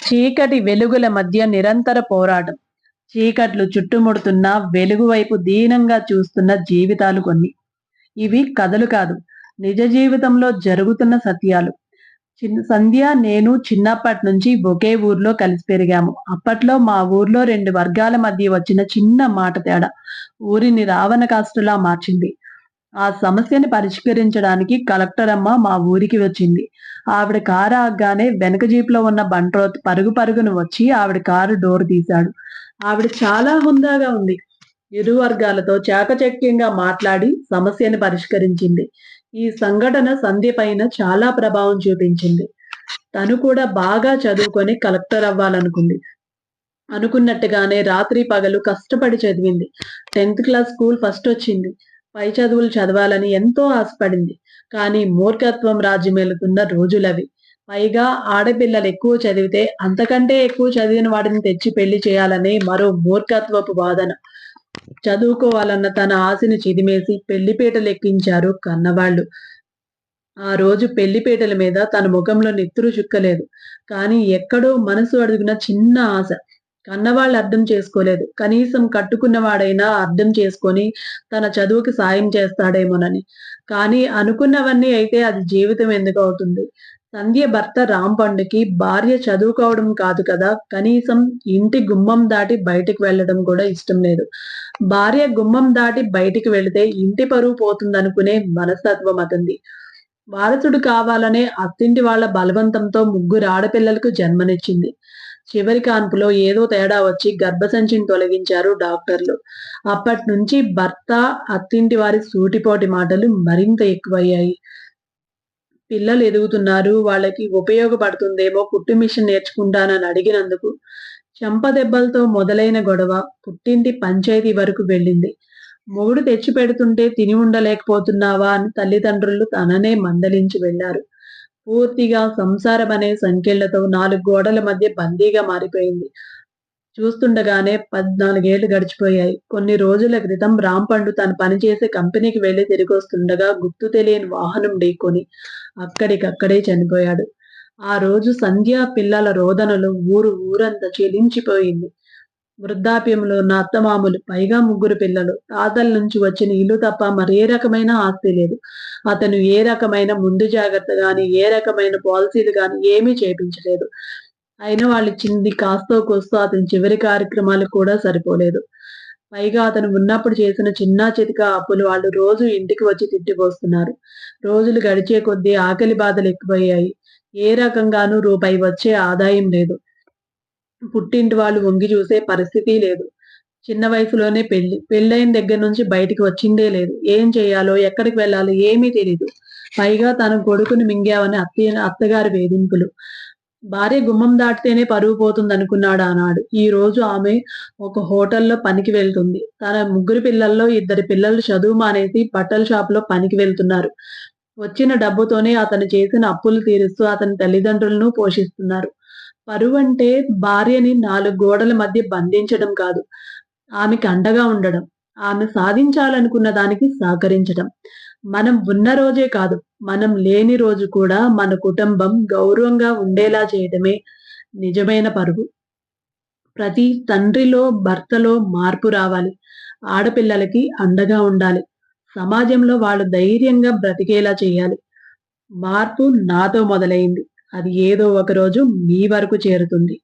చీకటి వెలుగుల మధ్య నిరంతర పోరాటం. చీకట్లు చుట్టుముడుతున్న వెలుగు వైపు దీనంగా చూస్తున్న జీవితాలు కొన్ని. ఇవి కథలు కాదు, నిజ జీవితంలో జరుగుతున్న సత్యాలు. సంధ్య, నేను చిన్నప్పటి నుంచి ఒకే ఊర్లో కలిసి పెరిగాము. అప్పట్లో మా ఊర్లో 2 వర్గాల మధ్య వచ్చిన చిన్న మాట తేడా ఊరిని రావణ కాస్టులా మార్చింది. ఆ సమస్యని పరిష్కరించడానికి కలెక్టర్ అమ్మ మా ఊరికి వచ్చింది. ఆవిడ కారు ఆగ్గానే వెనక జీప్‌లో ఉన్న బంట్రోత్ పరుగు పరుగున వచ్చి ఆవిడ కారు డోర్ తీశాడు. ఆవిడ చాలా హుందాగా ఉంది. ఇరు వర్గాలతో చాకచక్యంగా మాట్లాడి సమస్యని పరిష్కరించింది. ఈ సంఘటన సంధ్య పైన చాలా ప్రభావం చూపించింది. తను కూడా బాగా చదువుకొని కలెక్టర్ అవ్వాలనుకుంది. అనుకున్నట్టుగానే రాత్రి పగలు కష్టపడి చదివింది. 10థ్ క్లాస్ స్కూల్ ఫస్ట్ వచ్చింది. పై చదువులు చదవాలని ఎంతో ఆశపడింది. కానీ మూర్ఖత్వం రాజ్యమేలుతున్న రోజులవి. పైగా ఆడపిల్లలు ఎక్కువ చదివితే అంతకంటే ఎక్కువ చదివిన వాడిని తెచ్చి పెళ్లి చేయాలనే మరో మూర్ఖత్వపు వాదన. చదువుకోవాలన్న తన ఆశని చిదిమేసి పెళ్లిపీటలెక్కించారు కన్నవాళ్ళు. ఆ రోజు పెళ్లిపీటల మీద తన ముఖంలో నెత్తురు చుక్కలేదు. కానీ ఎక్కడో మనసు అడుగున చిన్న ఆశ. కన్నవాళ్ళు అర్థం చేసుకోలేదు. కనీసం కట్టుకున్నవాడైనా అర్థం చేసుకొని తన చదువుకి సాయం చేస్తాడేమోనని. కానీ అనుకున్నవన్నీ అయితే అది జీవితం ఎందుకవుతుంది? సంధ్య భర్త రాంపండుకి భార్య చదువుకోవడం కాదు కదా, కనీసం ఇంటి గుమ్మం దాటి బయటికి వెళ్ళడం కూడా ఇష్టం లేదు. భార్య గుమ్మం దాటి బయటికి వెళితే ఇంటి పరువు పోతుందనుకునే మనస్తత్వం అతనిది. వారసుడు కావాలనే అత్తింటి వాళ్ళ బలవంతంతో 3 ఆడపిల్లలకు జన్మనిచ్చింది. చివరి కాన్పులో ఏదో తేడా వచ్చి గర్భసంచిని తొలగించారు డాక్టర్లు. అప్పట్నుంచి భర్త, అత్తింటి వారి సూటిపోటి మాటలు మరింత ఎక్కువయ్యాయి. పిల్లలు ఎదుగుతున్నారు, వాళ్ళకి ఉపయోగపడుతుందేమో కుట్టు మిషన్ నేర్చుకుంటానని అడిగినందుకు చెంపదెబ్బలతో మొదలైన గొడవ పుట్టింటి పంచాయతీ వరకు వెళ్ళింది. మొగుడు తెచ్చిపెడుతుంటే తిని ఉండలేకపోతున్నావా అని తల్లిదండ్రులు తననే మందలించి వెళ్లారు. పూర్తిగా సంసారమనే సంకెళ్లతో 4 గోడల మధ్య బందీగా మారిపోయింది. చూస్తుండగానే 14 ఏళ్లు గడిచిపోయాయి. కొన్ని రోజుల క్రితం రాంపండు తను పనిచేసే కంపెనీకి వెళ్లి తిరిగొస్తుండగా గుర్తు తెలియని వాహనం ఢీకొని అక్కడికక్కడే చనిపోయాడు. ఆ రోజు సంధ్య పిల్లల రోదనలో ఊరంతా చెలించిపోయింది. వృద్ధాప్యంలో ఉన్న అత్తమామలు, పైగా 3 పిల్లలు. తాతల నుంచి వచ్చిన ఇల్లు తప్ప మరే రకమైన ఆస్తి లేదు. అతను ఏ రకమైన ముందు జాగ్రత్త గాని, ఏ రకమైన పాలసీలు గాని ఏమీ చేపించలేదు. అయినా వాళ్ళిచ్చింది కాస్తో కూస్తో అతని చివరి కార్యక్రమాలకు కూడా సరిపోలేదు. పైగా అతను ఉన్నప్పుడు చేసిన చిన్నా చితకా అప్పులు వాళ్ళు రోజు ఇంటికి వచ్చి తిట్టిపోస్తున్నారు. రోజులు గడిచే కొద్దీ ఆకలి బాధలు ఎక్కువయ్యాయి. ఏ రకంగానూ రూపాయి వచ్చే ఆదాయం లేదు. పుట్టింటి వాళ్ళు వంగి చూసే పరిస్థితి లేదు. చిన్న వయసులోనే పెళ్లి. పెళ్లయిన దగ్గర నుంచి బయటికి వచ్చిందే లేదు. ఏం చేయాలో, ఎక్కడికి వెళ్ళాలో ఏమీ తెలీదు. పైగా తన కొడుకుని మింగావని అత్తగారి వేధింపులు. భార్య గుమ్మం దాటితేనే పరువు పోతుందనుకున్నాడు ఆనాడు. ఈ రోజు ఆమె ఒక హోటల్లో పనికి వెళ్తుంది. తన 3 పిల్లల్లో 2 పిల్లలు చదువు మానేసి బట్టల షాపులో పనికి వెళ్తున్నారు. వచ్చిన డబ్బుతోనే అతను చేసిన అప్పులు తీరుస్తూ అతని తల్లిదండ్రులను పోషిస్తున్నారు. పరువంటే భార్యని 4 గోడల మధ్య బంధించడం కాదు. ఆమెకి అండగా ఉండడం. ఆమె సాధించాలనుకున్న దానికి సహకరించడం. మనం ఉన్న రోజే కాదు, మనం లేని రోజు కూడా మన కుటుంబం గౌరవంగా ఉండేలా చేయడమే నిజమైన పరువు. ప్రతి తండ్రిలో, భర్తలో మార్పు రావాలి. ఆడపిల్లలకి అండగా ఉండాలి. సమాజంలో వాళ్ళు ధైర్యంగా బ్రతికేలా చేయాలి. మార్పు నాతో మొదలైంది. అది ఏదో ఒక రోజు మీ వరకు చేరుతుంది.